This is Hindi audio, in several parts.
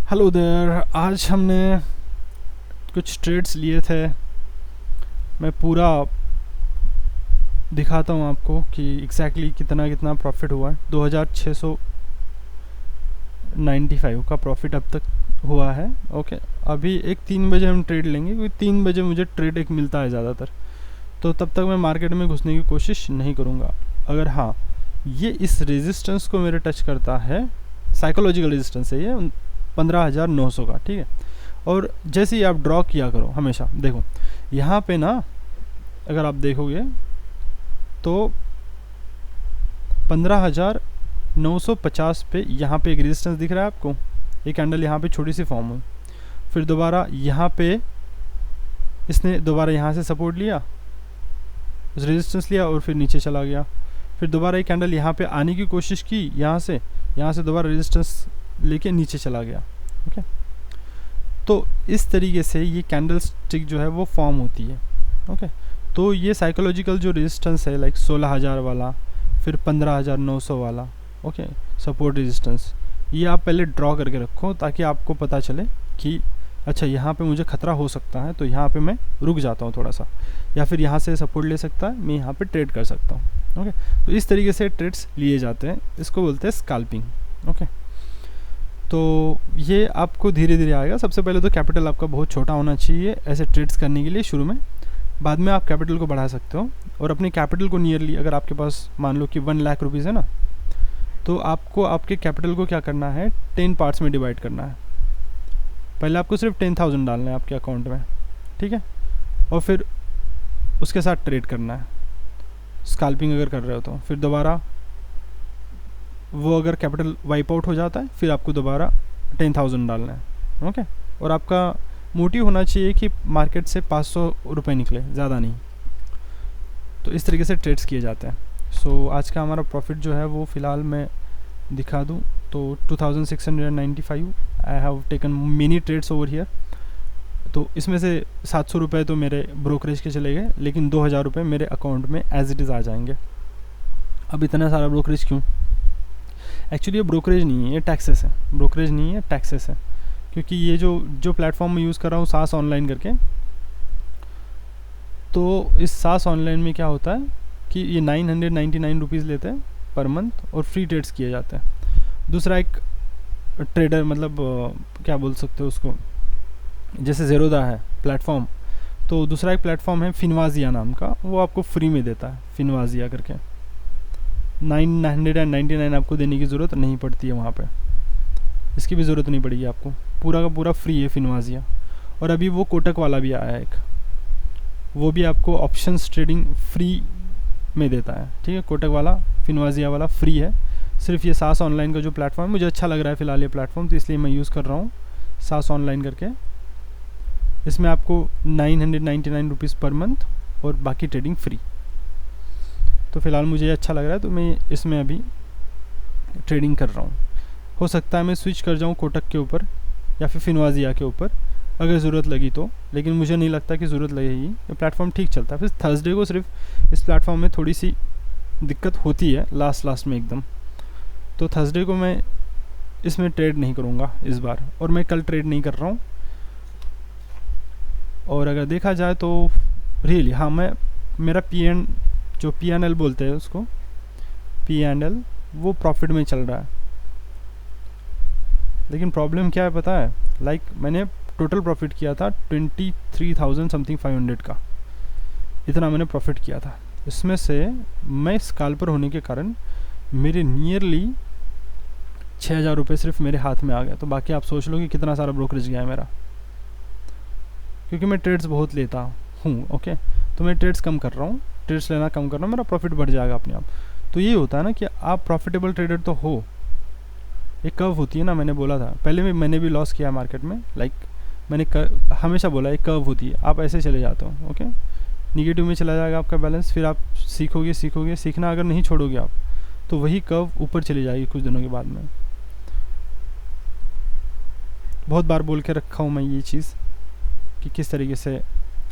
Hello there. आज हमने कुछ ट्रेड्स लिए थे। मैं पूरा दिखाता हूँ आपको कि एग्जैक्टली कितना कितना प्रॉफिट हुआ है। 2695 का प्रॉफिट अब तक हुआ है। ओके, अभी एक 3 बजे हम ट्रेड लेंगे क्योंकि 3 बजे मुझे ट्रेड एक मिलता है ज़्यादातर, तो तब तक मैं मार्केट में घुसने की कोशिश नहीं करूँगा। अगर हाँ, ये इस रेजिस्टेंस को मेरे टच करता है, साइकोलॉजिकल रेजिस्टेंस है ये 15,900 का, ठीक है। और जैसे ही आप ड्रॉ किया करो हमेशा देखो यहाँ पे ना, अगर आप देखोगे तो 15,950 पे यहाँ पे एक रेजिस्टेंस दिख रहा है आपको। एक कैंडल यहाँ पे छोटी सी फॉर्म हुई, फिर दोबारा यहाँ पे इसने दोबारा यहाँ से सपोर्ट लिया, रेजिस्टेंस लिया और फिर नीचे चला गया। फिर दोबारा एक कैंडल यहाँ पे आने की कोशिश की, यहाँ से दोबारा रेजिस्टेंस लेके नीचे चला गया। ओके, तो इस तरीके से ये कैंडल स्टिक जो है वो फॉर्म होती है। ओके, तो ये साइकोलॉजिकल जो रेजिस्टेंस है, लाइक 16,000 वाला, फिर 15,900 वाला, ओके, सपोर्ट रेजिस्टेंस, ये आप पहले ड्रॉ करके रखो ताकि आपको पता चले कि अच्छा यहाँ पे मुझे खतरा हो सकता है, तो यहाँ पे मैं रुक जाता हूँ थोड़ा सा, या फिर यहाँ से सपोर्ट ले सकता है, मैं यहाँ पे ट्रेड कर सकता हूँ। ओके, तो इस तरीके से ट्रेड्स लिए जाते हैं, इसको बोलते हैं स्कैल्पिंग। ओके, तो ये आपको धीरे धीरे आएगा। सबसे पहले तो कैपिटल आपका बहुत छोटा होना चाहिए ऐसे ट्रेड्स करने के लिए शुरू में, बाद में आप कैपिटल को बढ़ा सकते हो। और अपने कैपिटल को नियरली, अगर आपके पास मान लो कि 1 लाख रुपीज़ है ना, तो आपको आपके कैपिटल को क्या करना है, 10 पार्ट्स में डिवाइड करना है। पहले आपको सिर्फ 10,000 डालना है आपके अकाउंट में, ठीक है, और फिर उसके साथ ट्रेड करना है, स्कैल्पिंग अगर कर रहे हो तो। फिर दोबारा वो अगर कैपिटल वाइप आउट हो जाता है, फिर आपको दोबारा 10,000 डालना है। ओके, और आपका मोटिव होना चाहिए कि मार्केट से 500 रुपये निकले, ज़्यादा नहीं। तो इस तरीके से ट्रेड्स किए जाते हैं। सो आज का हमारा प्रॉफिट जो है वो फ़िलहाल मैं दिखा दूँ तो 2695 I have taken many trades over here. तो इसमें से 700 रुपये तो मेरे ब्रोकरेज के चले गए, लेकिन 2,000 रुपये मेरे अकाउंट में एज इट इज़ आ जाएंगे। अब इतना सारा ब्रोकरेज क्यों? एक्चुअली ये ब्रोकरेज नहीं है, ये टैक्सेस है। ब्रोकरेज नहीं है, टैक्सेस है, क्योंकि ये जो प्लेटफॉर्म मैं यूज़ कर रहा हूँ सास ऑनलाइन करके, तो इस सास ऑनलाइन में क्या होता है कि ये 999 रुपीज़ लेते हैं पर मंथ और फ्री ट्रेड्स किए जाते हैं। दूसरा एक ट्रेडर, मतलब क्या बोल सकते हो उसको, जैसे ज़ेरोदा है प्लेटफॉर्म, तो दूसरा एक प्लेटफॉर्म है फिनवाजिया नाम का, वो आपको फ्री में देता है, फिनवाजिया करके। 999 आपको देने की ज़रूरत नहीं पड़ती है वहाँ पे, इसकी भी ज़रूरत नहीं पड़ेगी आपको, पूरा का पूरा फ्री है फिनवाजिया। और अभी वो कोटक वाला भी आया है एक, वो भी आपको ऑप्शंस ट्रेडिंग फ्री में देता है, ठीक है। कोटक वाला, फिनवाजिया वाला फ्री है। सिर्फ ये सास ऑनलाइन का जो प्लेटफॉर्म, मुझे अच्छा लग रहा है फ़िलहाल ये प्लेटफॉर्म, तो इसलिए मैं यूज़ कर रहा हूँ सास ऑनलाइन करके। इसमें आपको 999 रुपीज़ पर मंथ और बाकी ट्रेडिंग फ्री। तो फ़िलहाल मुझे अच्छा लग रहा है, तो मैं इसमें अभी ट्रेडिंग कर रहा हूँ। हो सकता है मैं स्विच कर जाऊँ कोटक के ऊपर या फिर फिनवाजिया के ऊपर अगर ज़रूरत लगी तो, लेकिन मुझे नहीं लगता कि ज़रूरत लगेगी, ये प्लेटफॉर्म ठीक चलता है। फिर थर्सडे को सिर्फ इस प्लेटफॉर्म में थोड़ी सी दिक्कत होती है लास्ट में एकदम, तो थर्सडे को मैं इसमें ट्रेड नहीं करूँगा इस बार, और मैं कल ट्रेड नहीं कर रहा हूँ। और अगर देखा जाए तो रियली हाँ, मैं मेरा P&L बोलते हैं उसको, P&L, वो प्रॉफिट में चल रहा है। लेकिन प्रॉब्लम क्या है पता है, लाइक मैंने टोटल प्रॉफिट किया था 23,000 समथिंग 500 का, इतना मैंने प्रॉफिट किया था। इसमें से मैं स्कैल्पर होने के कारण मेरे नियरली 6,000 रुपये सिर्फ मेरे हाथ में आ गया। तो बाकी आप सोच लो कि कितना सारा ब्रोकरेज गया है मेरा, क्योंकि मैं ट्रेड्स बहुत लेता हूँ। ओके, तो मैं ट्रेड्स कम कर रहा हूँ, ट्रेड्स लेना कम कर रहा हूँ, मेरा प्रॉफिट बढ़ जाएगा अपने आप। तो ये होता है ना कि आप प्रॉफिटेबल ट्रेडर तो हो, एक कर्व होती है ना, मैंने बोला था पहले, मैंने भी लॉस किया मार्केट में, लाइक मैंने हमेशा बोला एक कर्व होती है, आप ऐसे चले जाते हो। ओके, निगेटिव में चला जाएगा आपका बैलेंस, फिर आप सीखोगे, सीखना अगर नहीं छोड़ोगे आप, तो वही कर्व ऊपर चली जाएगी कुछ दिनों के बाद में। बहुत बार बोल के रखा हूँ मैं ये चीज़ कि किस तरीके से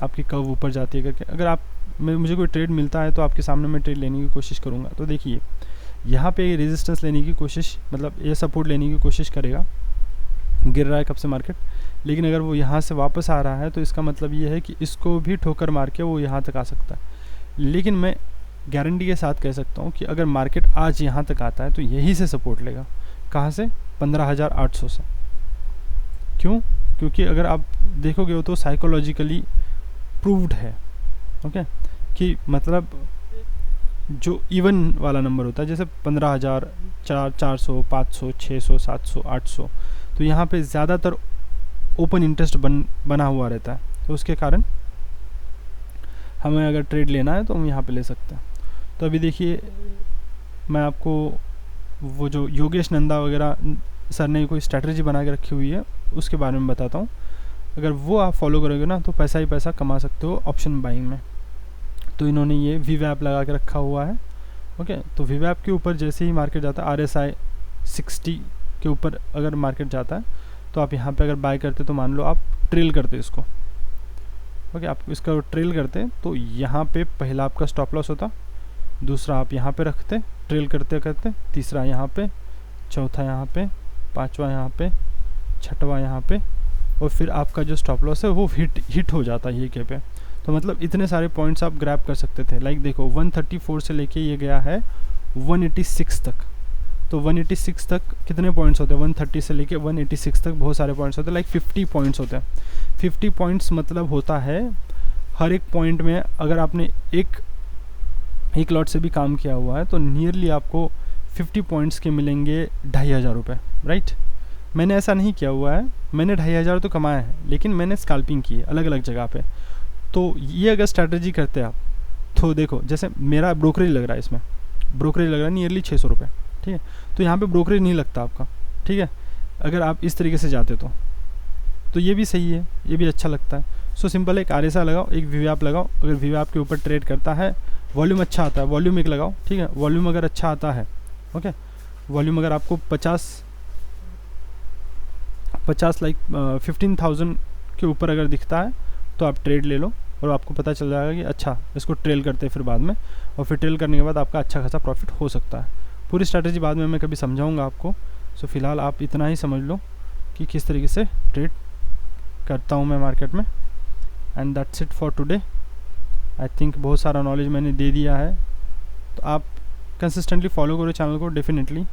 आपकी कर्व ऊपर जाती है करके। अगर मुझे कोई ट्रेड मिलता है तो आपके सामने मैं ट्रेड लेने की कोशिश करूँगा। तो देखिए यहाँ पे रेजिस्टेंस लेने की कोशिश, मतलब ये सपोर्ट लेने की कोशिश करेगा गिर रहा है कब से मार्केट, लेकिन अगर वो यहाँ से वापस आ रहा है तो इसका मतलब ये है कि इसको भी ठोकर मार के वो यहाँ तक आ सकता है। लेकिन मैं गारंटी के साथ कह सकता हूँ कि अगर मार्केट आज यहाँ तक आता है तो यहीं से सपोर्ट लेगा। कहाँ से? 15,800 से। क्यों? क्योंकि अगर आप देखोगे वो तो साइकोलॉजिकली प्रूव्ड है, ओके, कि मतलब जो इवन वाला नंबर होता है जैसे 15,000, 400, 500, 600, 700, 800, तो यहाँ पे ज़्यादातर ओपन इंटरेस्ट बना हुआ रहता है, तो उसके कारण हमें अगर ट्रेड लेना है तो हम यहाँ पे ले सकते हैं। तो अभी देखिए मैं आपको वो जो योगेश नंदा वगैरह सर ने कोई स्ट्रैटेजी बना के रखी हुई है उसके बारे में बताता हूँ। अगर वो आप फॉलो करोगे ना तो पैसा ही पैसा कमा सकते हो ऑप्शन बाइंग में। तो इन्होंने ये VWAP लगा के रखा हुआ है, ओके। तो VWAP के ऊपर जैसे ही मार्केट जाता है, RSI 60 के ऊपर अगर मार्केट जाता है तो आप यहाँ पे अगर बाय करते तो मान लो आप ट्रेल करते इसको, ओके, आप इसका ट्रेल करते तो यहाँ पे पहला आपका स्टॉप लॉस होता, दूसरा आप यहाँ पे रखते ट्रेल करते करते, तीसरा यहाँ पे, चौथा यहाँ पे, पांचवा यहाँ पे, छठवां यहाँ पे, और फिर आपका जो स्टॉप लॉस है वो हिट हो जाता है ये के पे। तो मतलब इतने सारे पॉइंट्स आप ग्रैब कर सकते थे। लाइक देखो 134 से लेके ये गया है 186 तक, तो 186 तक कितने पॉइंट्स होते हैं? 130 से लेके 186 तक बहुत सारे पॉइंट्स होते हैं, लाइक 50 पॉइंट्स होते हैं। 50 पॉइंट्स मतलब होता है हर एक पॉइंट में अगर आपने एक लॉट से भी काम किया हुआ है तो नियरली आपको 50 पॉइंट्स के मिलेंगे 2,500 रुपये, राइट। मैंने ऐसा नहीं किया हुआ है, मैंने 2,500 तो कमाया है, लेकिन मैंने स्कैल्पिंग की है अलग अलग जगह पे। तो ये अगर स्ट्रैटेजी करते आप तो देखो जैसे मेरा ब्रोकरेज लग रहा है, इसमें ब्रोकरेज लग रहा है नियरली 600 रुपये, ठीक है। तो यहाँ पे ब्रोकरेज नहीं लगता आपका, ठीक है, अगर आप इस तरीके से जाते तो ये भी सही है, ये भी अच्छा लगता है। सो सिंपल, एक RSI लगाओ, एक VWAP लगाओ। अगर VWAP के ऊपर ट्रेड करता है, वॉल्यूम अच्छा आता है, वॉल्यूम एक लगाओ, ठीक है। वॉल्यूम अगर अच्छा आता है, ओके, वॉल्यूम अगर आपको 50 लाइक 15,000 के ऊपर अगर दिखता है तो आप ट्रेड ले लो और आपको पता चल जाएगा कि अच्छा इसको ट्रेल करते हैं फिर बाद में, और फिर ट्रेल करने के बाद आपका अच्छा खासा प्रॉफिट हो सकता है। पूरी स्ट्रैटेजी बाद में मैं कभी समझाऊंगा आपको। सो फिलहाल आप इतना ही समझ लो कि किस तरीके से ट्रेड करता हूँ मैं मार्केट में। And that's it for today. I think बहुत सारा नॉलेज मैंने दे दिया है, तो आप कंसिस्टेंटली फॉलो करो चैनल को। Definitely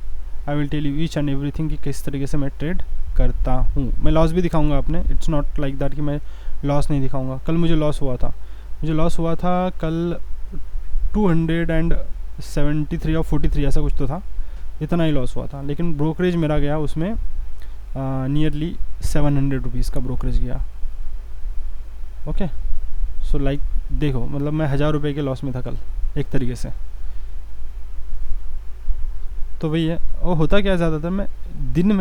I will tell you each and everything कि किस तरीके से मैं ट्रेड करता हूँ। मैं लॉस भी दिखाऊंगा आपने, इट्स नॉट लाइक दैट कि मैं लॉस नहीं दिखाऊंगा। कल मुझे लॉस हुआ था, कल 273 और 43 ऐसा कुछ तो था, इतना ही लॉस हुआ था। लेकिन ब्रोकरेज मेरा गया उसमें नियरली 700 रुपीज़ का ब्रोकरेज गया, ओके। सो लाइक देखो मतलब मैं 1,000 रुपये के लॉस में था कल एक तरीके से। तो वही है। और होता क्या है ज़्यादातर मैं दिन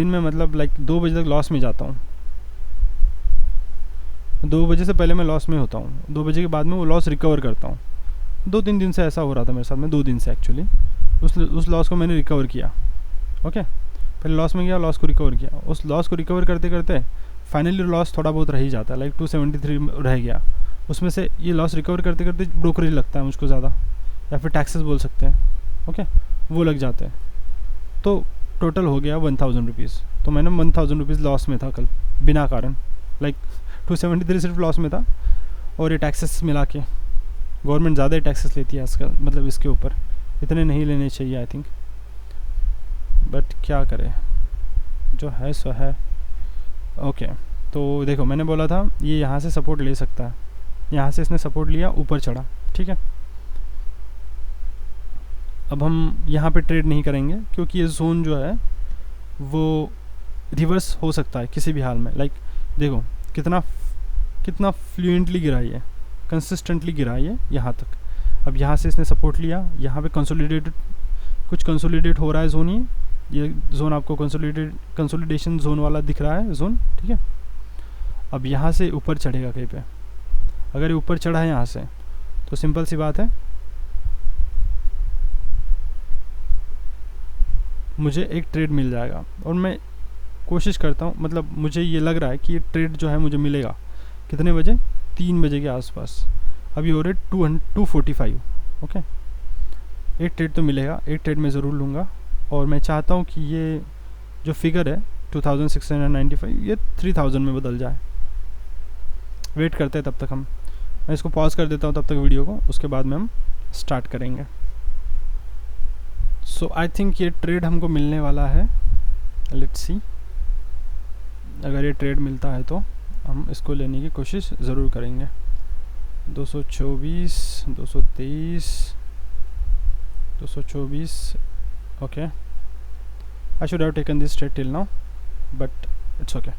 में मतलब लाइक 2 बजे तक लॉस में जाता हूँ। 2 बजे से पहले मैं लॉस में होता हूँ, 2 बजे के बाद में वो लॉस रिकवर करता हूँ। 2-3 दिन से ऐसा हो रहा था मेरे साथ में, 2 दिन से एक्चुअली उस लॉस को मैंने रिकवर किया, ओके। पहले लॉस में गया, लॉस को रिकवर किया, उस लॉस को रिकवर करते करते फाइनली लॉस थोड़ा बहुत रह ही जाता है, लाइक 273 रह गया। उसमें से ये लॉस रिकवर करते करते ब्रोकरेज लगता है मुझको ज़्यादा, या फिर टैक्सेस बोल सकते हैं, ओके, वो लग जाते हैं। तो टोटल हो गया 1,000 रुपीज़। तो मैंने 1,000 रुपीज़ लॉस में था कल बिना कारण, लाइक 273 सिर्फ लॉस में था। और ये टैक्सेस मिला के गवर्नमेंट ज़्यादा ही टैक्सेस लेती है आजकल, मतलब इसके ऊपर इतने नहीं लेने चाहिए आई थिंक, बट क्या करें, जो है सो है, ओके। तो देखो मैंने बोला था ये यहाँ से सपोर्ट ले सकता है, यहाँ से इसने सपोर्ट लिया, ऊपर चढ़ा, ठीक है। अब हम यहाँ पे ट्रेड नहीं करेंगे क्योंकि ये जोन जो है वो रिवर्स हो सकता है किसी भी हाल में। लाइक देखो कितना फ्लुएंटली गिरा है, कंसिस्टेंटली गिरा है यहाँ तक। अब यहाँ से इसने सपोर्ट लिया, यहाँ पे कंसोलिडेट हो रहा है जोन, ये जोन आपको कंसोलिडेशन जोन वाला दिख रहा है जोन, ठीक है। अब यहाँ से ऊपर चढ़ेगा कहीं पे, अगर ये ऊपर चढ़ा है यहाँ से तो सिंपल सी बात है मुझे एक ट्रेड मिल जाएगा। और मैं कोशिश करता हूँ, मतलब मुझे ये लग रहा है कि ये ट्रेड जो है मुझे मिलेगा कितने बजे, 3 बजे के आसपास। अभी हो रहे 245, ओके। एक ट्रेड तो मिलेगा, एक ट्रेड मैं ज़रूर लूँगा। और मैं चाहता हूँ कि ये जो फिगर है 2695 ये 3000 में बदल जाए। वेट करते हैं तब तक हम। मैं इसको पॉज कर देता हूँ तब तक वीडियो को, उसके बाद में हम स्टार्ट करेंगे। सो आई थिंक ये ट्रेड हमको मिलने वाला है। लेट्स सी, अगर ये ट्रेड मिलता है तो हम इसको लेने की कोशिश ज़रूर करेंगे। 224, 223, 224, okay. I should have taken this trade till now, but it's okay.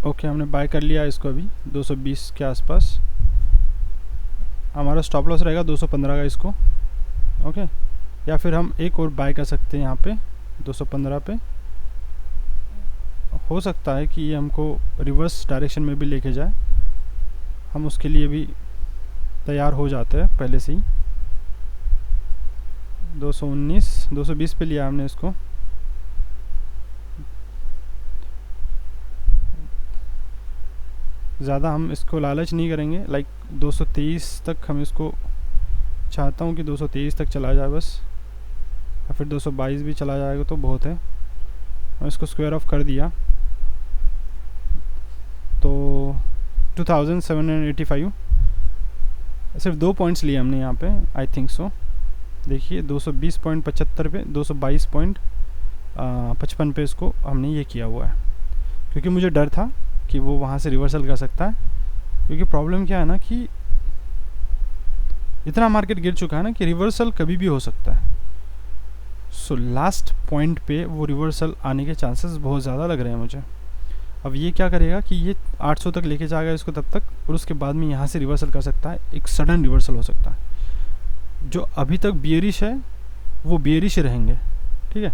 Okay हमने बाय कर लिया इसको अभी 220 के आसपास। हमारा स्टॉप लॉस रहेगा 215 का इसको, ओके। या फिर हम एक और बाय कर सकते हैं यहाँ पे 215 पे। हो सकता है कि ये हमको रिवर्स डायरेक्शन में भी लेके जाए, हम उसके लिए भी तैयार हो जाते हैं पहले से ही। 219, 220 पे लिया हमने इसको। ज़्यादा हम इसको लालच नहीं करेंगे, लाइक 223 तक हम इसको चाहता हूँ कि 223 तक चला जाए बस, या फिर 222 भी चला जाएगा तो बहुत है। हम इसको स्क्वायर ऑफ कर दिया तो 2785, सिर्फ 2 पॉइंट्स लिए हमने यहाँ पे, आई थिंक सो। देखिए 220.75 पे 222.55 पे इसको हमने ये किया हुआ है, क्योंकि मुझे डर था कि वो वहाँ से रिवर्सल कर सकता है। क्योंकि प्रॉब्लम क्या है ना कि इतना मार्केट गिर चुका है ना कि रिवर्सल कभी भी हो सकता है। सो लास्ट पॉइंट पे वो रिवर्सल आने के चांसेस बहुत ज़्यादा लग रहे हैं मुझे। अब ये क्या करेगा कि ये 800 तक लेके जाएगा इसको तब तक, और उसके बाद में यहाँ से रिवर्सल कर सकता है, एक सडन रिवर्सल हो सकता है। जो अभी तक बियरिश है वो बियरिश रहेंगे, ठीक है।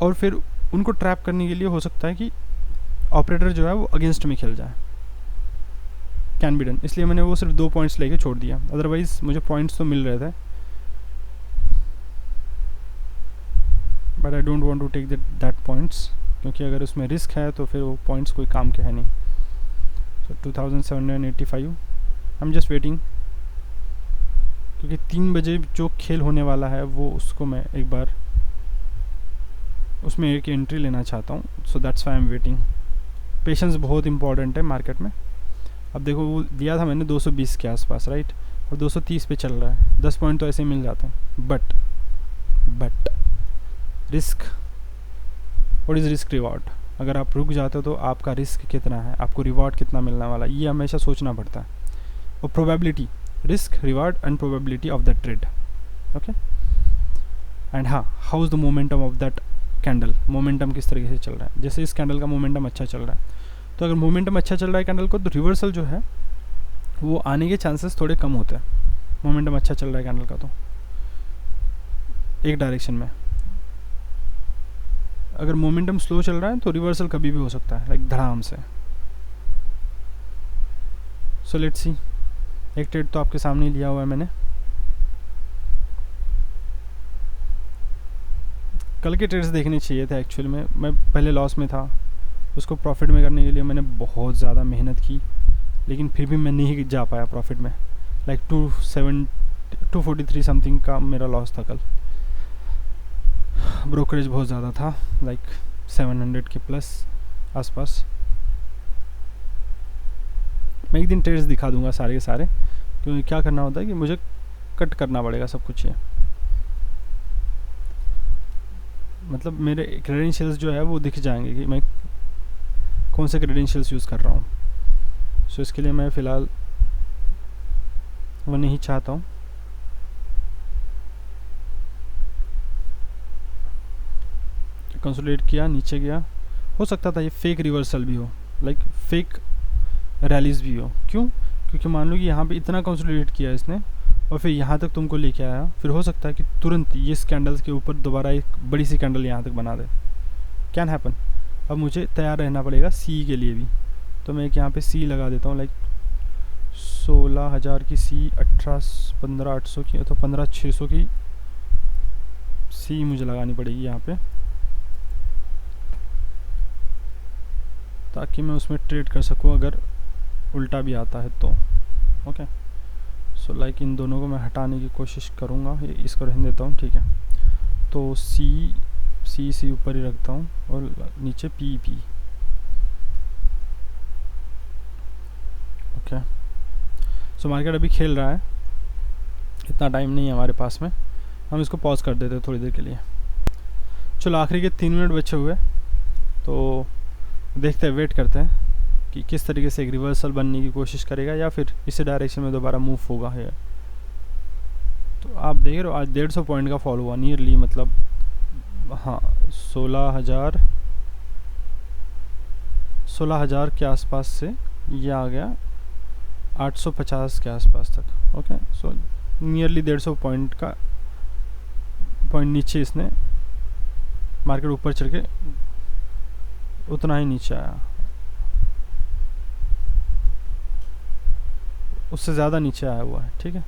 और फिर उनको ट्रैप करने के लिए हो सकता है कि ऑपरेटर जो है वो अगेंस्ट में खेल जाए। Can be done. इसलिए मैंने वो सिर्फ 2 पॉइंट्स लेके छोड़ दिया, अदरवाइज मुझे पॉइंट्स तो मिल रहे थे, but I don't want to take that points, क्योंकि अगर उसमें रिस्क है तो फिर वो पॉइंट्स कोई काम के है नहीं। सो 2785 आई एम जस्ट वेटिंग, क्योंकि 3 बजे जो खेल होने वाला है वो उसको मैं एक बार उसमें एक एंट्री लेना चाहता हूँ। So that's why I am waiting. Patience बहुत इंपॉर्टेंट है मार्केट में। अब देखो वो दिया था मैंने 220 के आसपास, राइट, और 230 पे चल रहा है, 10 पॉइंट तो ऐसे ही मिल जाते हैं। But risk, what is risk reward. अगर आप रुक जाते हो तो आपका रिस्क कितना है, आपको रिवॉर्ड कितना मिलने वाला है, ये हमेशा सोचना पड़ता है। और probability, risk reward and probability of the trade, okay. And हाँ, how is the momentum of that candle, momentum किस तरीके से चल रहा है। जैसे इस कैंडल का मोमेंटम अच्छा चल रहा है, तो अगर मोमेंटम अच्छा चल रहा है कैंडल को, तो रिवर्सल जो है वो आने के चांसेस थोड़े कम होते हैं। मोमेंटम अच्छा चल रहा है कैंडल का तो एक डायरेक्शन में। अगर मोमेंटम स्लो चल रहा है तो रिवर्सल कभी भी हो सकता है, लाइक धड़ाम से। सो लेट्स सी, एक ट्रेड तो आपके सामने ही लिया हुआ है मैंने। कल के ट्रेड्स देखने चाहिए थे एक्चुअली में, मैं पहले लॉस में था, उसको प्रॉफिट में करने के लिए मैंने बहुत ज़्यादा मेहनत की, लेकिन फिर भी मैं नहीं जा पाया प्रॉफिट में। लाइक 243 समथिंग का मेरा लॉस था कल। ब्रोकरेज बहुत ज़्यादा था, लाइक 700 के प्लस आसपास। मैं एक दिन ट्रेड्स दिखा दूंगा सारे के सारे, क्योंकि क्या करना होता है कि मुझे कट करना पड़ेगा सब कुछ। ये मतलब मेरे क्रेडेंशियल्स जो है वो दिख जाएंगे कि मैं कौन से क्रेडेंशियल्स यूज़ कर रहा हूँ। सो इसके लिए मैं फ़िलहाल वो नहीं चाहता हूँ। कंसोलिडेट किया, नीचे गया, हो सकता था ये फेक रिवर्सल भी हो, लाइक फेक रैलीज भी हो। क्यों? क्योंकि मान लो कि यहाँ पे इतना कंसोलिडेट किया इसने और फिर यहाँ तक तुमको लेके आया, फिर हो सकता है कि तुरंत ये इस कैंडल्स के ऊपर दोबारा एक बड़ी सी कैंडल यहाँ तक बना दे। Can happen. अब मुझे तैयार रहना पड़ेगा सी के लिए भी, तो मैं एक यहाँ पे सी लगा देता हूँ, लाइक 16,000 की सी, 15,800 की, तो 15,600 की सी मुझे लगानी पड़ेगी यहाँ पे। ताकि मैं उसमें ट्रेड कर सकूँ अगर उल्टा भी आता है तो। ओके, सो लाइक इन दोनों को मैं हटाने की कोशिश करूँगा, ये इसको रहने देता हूँ, ठीक है। तो सी ऊपर ही रखता हूँ और नीचे पी। ओके, सो मार्केट अभी खेल रहा है, इतना टाइम नहीं है हमारे पास में, हम इसको पॉज कर देते हैं थोड़ी देर के लिए। चलो आखिरी के 3 मिनट बचे हुए, तो देखते हैं, वेट करते हैं कि किस तरीके से एक रिवर्सल बनने की कोशिश करेगा या फिर इसी डायरेक्शन में दोबारा मूव होगा है। तो आप देख रहे हो आज 150 पॉइंट का फॉल हुआ नियरली, मतलब हाँ 16,000 के आसपास से ये आ गया 850 के आसपास तक। ओके, सो नियरली 150 पॉइंट नीचे इसने मार्केट ऊपर चढ़ के उतना ही नीचे आया, उससे ज़्यादा नीचे आया हुआ है, ठीक है।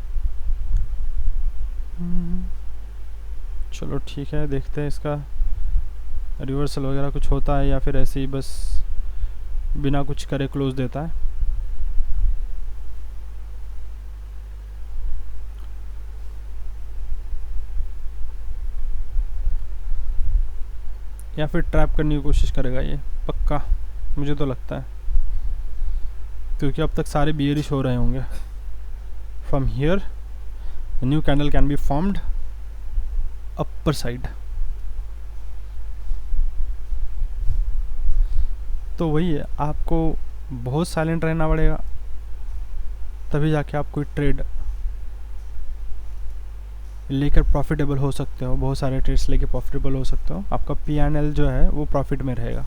चलो ठीक है, देखते हैं इसका रिवर्सल वगैरह कुछ होता है या फिर ऐसे ही बस बिना कुछ करे क्लोज देता है। या फिर ट्रैप करने की कोशिश करेगा ये, पक्का मुझे तो लगता है, क्योंकि अब तक सारे बियरिश हो रहे होंगे। From here new candle can be formed upper side. तो वही है, आपको बहुत साइलेंट रहना पड़ेगा, तभी जाके आप कोई ट्रेड लेकर प्रॉफिटेबल हो सकते हो, बहुत सारे ट्रेड्स लेके प्रॉफिटेबल हो सकते हो, आपका P&L जो है वो प्रॉफिट में रहेगा।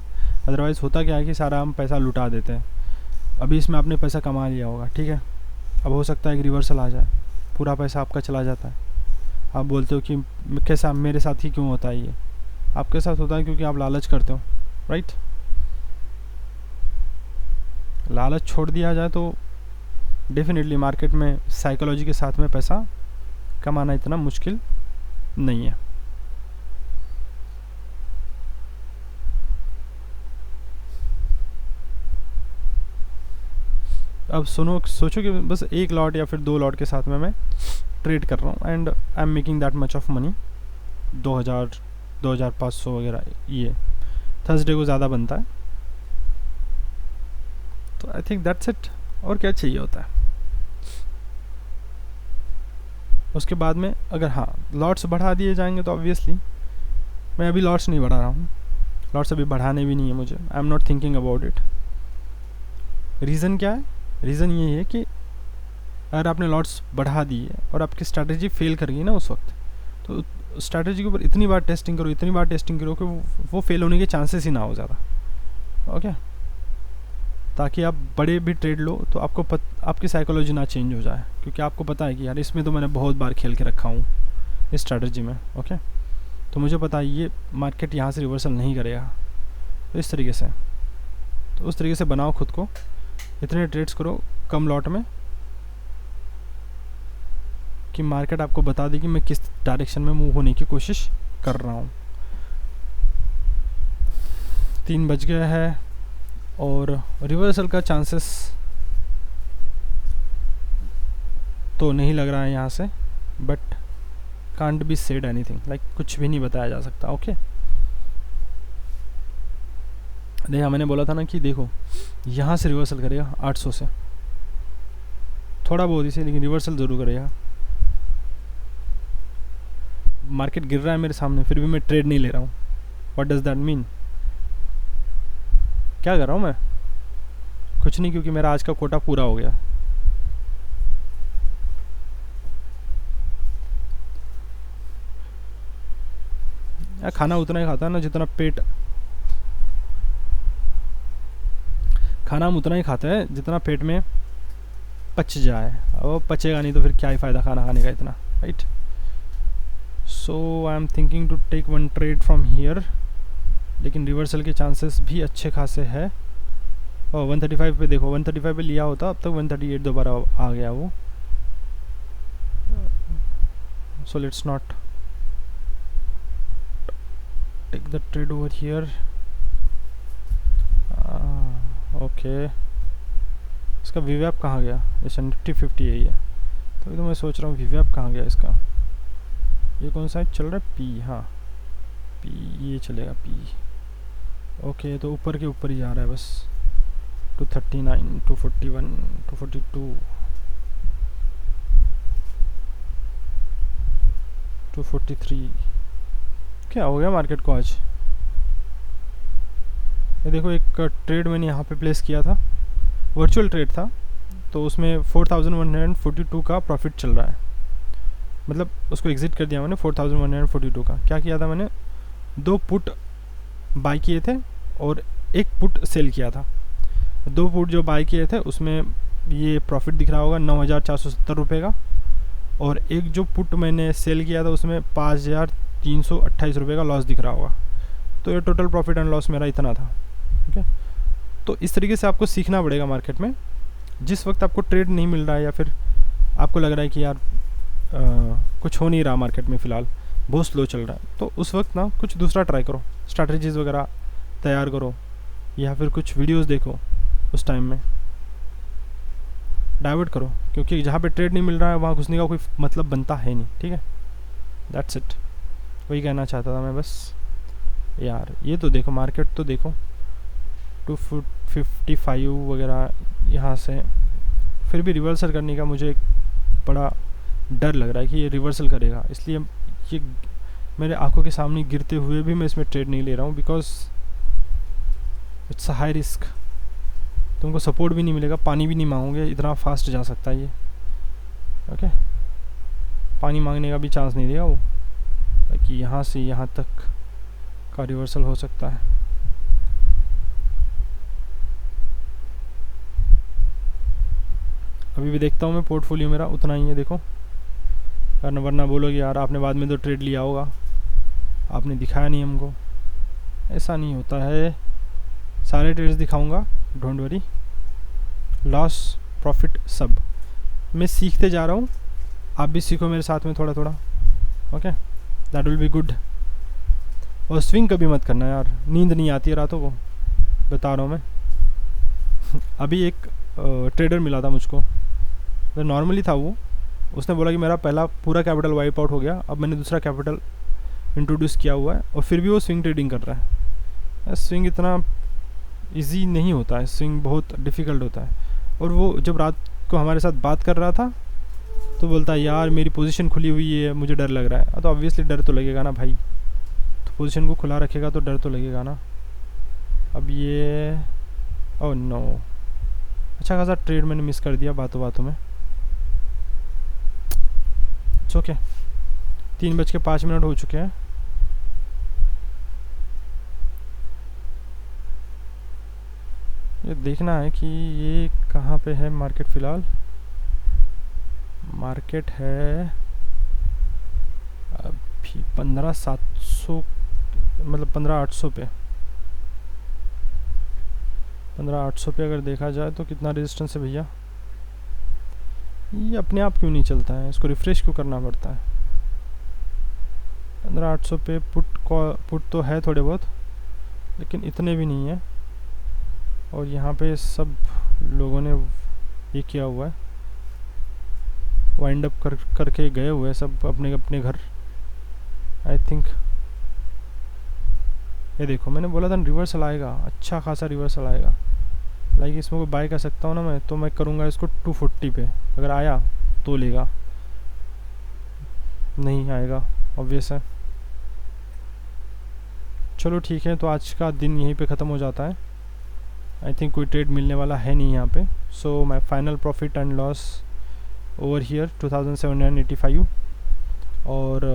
अदरवाइज़ होता क्या है कि सारा हम पैसा लुटा देते हैं। अभी इसमें आपने पैसा कमा लिया होगा, ठीक है, अब हो सकता है कि रिवर्सल आ जाए, पूरा पैसा आपका चला जाता है। आप बोलते हो कि कैसा मेरे साथ ही क्यों होता है, ये आपके साथ होता है क्योंकि आप लालच करते हो, राइट। लालच छोड़ दिया जाए तो डेफिनेटली मार्केट में साइकोलॉजी के साथ में पैसा कमाना इतना मुश्किल नहीं है। अब सोचो कि बस एक लॉट या फिर 2 लॉट के साथ में मैं ट्रेड कर रहा हूँ and I am making that much of money, 2000 2500 वगैरह, ये थर्सडे को ज़्यादा बनता है। तो आई थिंक दैट्स इट, और क्या चाहिए होता है। उसके बाद में अगर हाँ लॉट्स बढ़ा दिए जाएंगे तो ऑब्वियसली, मैं अभी लॉट्स नहीं बढ़ा रहा हूँ, लॉट्स अभी बढ़ाने भी नहीं है मुझे, I am not thinking about it. Reason क्या है? रीज़न ये है कि अगर आपने लॉट्स बढ़ा दिए और आपकी स्ट्रैटेजी फेल कर गई ना उस वक्त, तो स्ट्रैटेजी के ऊपर इतनी बार टेस्टिंग करो कि वो फेल होने के चांसेस ही ना हो ज़्यादा। ओके, ताकि आप बड़े भी ट्रेड लो तो आपको आपकी साइकोलॉजी ना चेंज हो जाए, क्योंकि आपको पता है कि यार इसमें तो मैंने बहुत बार खेल के रखा हूँ इस स्ट्रैटेजी में। ओके, तो मुझे पता है ये मार्केट यहाँ से रिवर्सल नहीं करेगा, तो इस तरीके से, तो उस तरीके से बनाओ खुद को, इतने ट्रेड्स करो कम लॉट में कि मार्केट आपको बता देगी मैं किस डायरेक्शन में मूव होने की कोशिश कर रहा हूँ। 3 बज गया है और रिवर्सल का चांसेस तो नहीं लग रहा है यहाँ से, but can't be said anything, like कुछ भी नहीं बताया जा सकता। ओके, देखा मैंने बोला था ना कि देखो यहाँ से रिवर्सल करेगा 800 से, थोड़ा बहुत इसे, लेकिन रिवर्सल ज़रूर करेगा। मार्केट गिर रहा है मेरे सामने, फिर भी मैं ट्रेड नहीं ले रहा हूँ। What does that mean? क्या कर रहा हूँ मैं? कुछ नहीं, क्योंकि मेरा आज का कोटा पूरा हो गया। यार खाना उतना ही खाता है ना जितना पेट, खाना हम उतना ही खाते हैं जितना पेट में पच जाए, अब पचेगा नहीं तो फिर क्या ही फ़ायदा खाना खाने का इतना, right. So I am thinking to take 1 trade from here, लेकिन रिवर्सल के चांसेस भी अच्छे खासे है। और 135 पे देखो, 135 पे लिया होता अब तक 138 दोबारा आ गया वो। So let's not take the trade over here. Okay, इसका वीवैप कहाँ गया? अच्छा निफ्टी 50 यही है, तो मैं सोच रहा हूँ वीवैप कहाँ गया इसका। ये कौन सा चल रहा है? पी, हाँ पी, ये चलेगा पी। ओके, तो ऊपर के ऊपर ही जा रहा है बस। 239, 241, 242, 243। क्या हो गया मार्केट को आज? ये देखो, एक ट्रेड मैंने यहाँ पे प्लेस किया था, वर्चुअल ट्रेड था, तो उसमें 4142 का प्रॉफिट चल रहा है। मतलब उसको एग्जिट कर दिया मैंने 4142 का। क्या किया था मैंने? 2 पुट बाई किए थे और 1 पुट सेल किया था। 2 पुट जो बाई किए थे उसमें ये प्रॉफिट दिख रहा होगा 9470 रुपये का, और एक जो पुट मैंने सेल किया था उसमें 5328 रुपये का लॉस दिख रहा होगा। तो ये टोटल प्रॉफिट एंड लॉस मेरा इतना था। ठीक है, तो इस तरीके से आपको सीखना पड़ेगा मार्केट में। जिस वक्त आपको ट्रेड नहीं मिल रहा है या फिर आपको लग रहा है कि यार कुछ हो नहीं रहा मार्केट में फ़िलहाल, बहुत स्लो चल रहा है, तो उस वक्त ना कुछ दूसरा ट्राई करो, स्ट्रैटेजीज़ वगैरह तैयार करो या फिर कुछ वीडियोस देखो, उस टाइम में डाइवर्ट करो, क्योंकि जहाँ पे ट्रेड नहीं मिल रहा है वहाँ घुसने का कोई मतलब बनता है नहीं। ठीक है, दैट्स इट, वही कहना चाहता था मैं बस। यार ये तो देखो, मार्केट तो देखो 255 वगैरह यहाँ से, फिर भी रिवर्सल करने का मुझे बड़ा डर लग रहा है कि ये रिवर्सल करेगा, इसलिए ये मेरे आंखों के सामने गिरते हुए भी मैं इसमें ट्रेड नहीं ले रहा हूँ, because it's a high risk. तुमको सपोर्ट भी नहीं मिलेगा, पानी भी नहीं मांगोगे, इतना फास्ट जा सकता है ये। ओके, पानी मांगने का भी चांस नहीं देगा वो, कि यहाँ से यहाँ तक का रिवर्सल हो सकता है। अभी भी देखता हूँ मैं, पोर्टफोलियो मेरा उतना ही है देखो, वरना बोलोगे यार आपने बाद में तो ट्रेड लिया होगा, आपने दिखाया नहीं हमको। ऐसा नहीं होता है, सारे ट्रेड्स दिखाऊंगा, डोंट वरी। लॉस प्रॉफिट सब मैं सीखते जा रहा हूँ, आप भी सीखो मेरे साथ में थोड़ा थोड़ा। Okay, that will be good. और स्विंग कभी मत करना यार, नींद नहीं आती है रातों को, बता रहा हूँ मैं। अभी एक ट्रेडर मिला था मुझको, तो नॉर्मली था वो, उसने बोला कि मेरा पहला पूरा कैपिटल वाइप आउट हो गया, अब मैंने दूसरा कैपिटल इंट्रोड्यूस किया हुआ है, और फिर भी वो स्विंग ट्रेडिंग कर रहा है। स्विंग इतना इजी नहीं होता है, स्विंग बहुत डिफ़िकल्ट होता है। और वो जब रात को हमारे साथ बात कर रहा था तो बोलता है यार मेरी पोजीशन खुली हुई है, मुझे डर लग रहा है। तो ऑब्वियसली डर तो लगेगा ना भाई, तो पोजीशन को खुला रखेगा तो डर तो लगेगा ना। अब ये ओह नो, अच्छा खासा ट्रेड मैंने मिस कर दिया बातों बातों में। इट्स ओके, 3:05 हो चुके हैं। ये देखना है कि ये कहाँ पे है मार्केट फ़िलहाल। मार्केट है अभी 15,700, मतलब 15,800 पे। 15,800 पे अगर देखा जाए तो कितना रेजिस्टेंस है भैया? ये अपने आप क्यों नहीं चलता है, इसको रिफ़्रेश क्यों करना पड़ता है? 15,800 पे पुट तो है थोड़े बहुत, लेकिन इतने भी नहीं है। और यहाँ पे सब लोगों ने ये किया हुआ है, वाइंड अप करके गए हुए हैं सब अपने अपने घर, आई थिंक। ये देखो, मैंने बोला था रिवर्सल आएगा, अच्छा खासा रिवर्सल आएगा। लाइक इसमें कोई बाय कर सकता हूँ ना मैं, तो मैं करूँगा इसको 240 पे। अगर आया तो लेगा, नहीं आएगा ऑब्वियस है। चलो ठीक है, तो आज का दिन यहीं पे ख़त्म हो जाता है। आई थिंक कोई ट्रेड मिलने वाला है नहीं यहाँ पे। So my final profit and loss over here 2785। और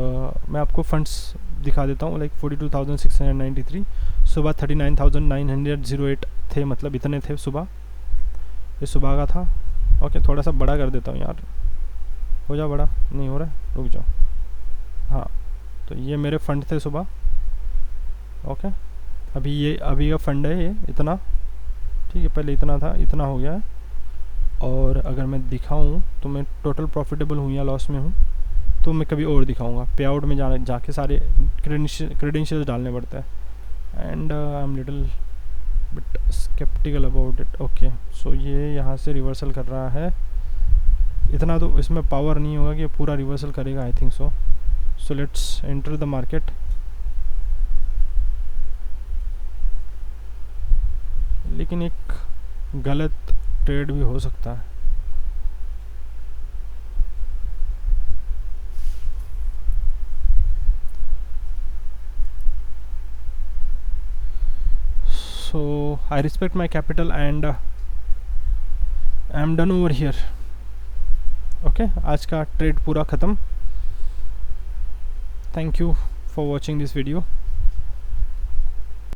मैं आपको फंड्स दिखा देता हूँ, लाइक 42,693। सुबह 39,908 थे, मतलब इतने थे सुबह, ये सुबह का था। ओके, थोड़ा सा बड़ा कर देता हूँ यार, हो जा बड़ा, नहीं हो रहा है, रुक जाओ। हाँ, तो ये मेरे फंड थे सुबह। ओके, अभी का फंड है ये इतना, ठीक है, पहले इतना था, इतना हो गया है। और अगर मैं दिखाऊं तो मैं टोटल प्रॉफिटेबल हूँ या लॉस में हूँ, तो मैं कभी और दिखाऊंगा। पे आउट में जाके सारे क्रेडेंशियल्स डालने पड़ते हैं। And I am little bit skept skeptical about it. Okay, so ये यहाँ से रिवर्सल कर रहा है, इतना तो इसमें पावर नहीं होगा कि पूरा रिवर्सल करेगा, I think so. So let's enter the market. लेकिन एक गलत ट्रेड भी हो सकता है। So I respect my capital and I am done over here. Okay, आज का ट्रेड पूरा ख़त्म। Thank you for watching this video.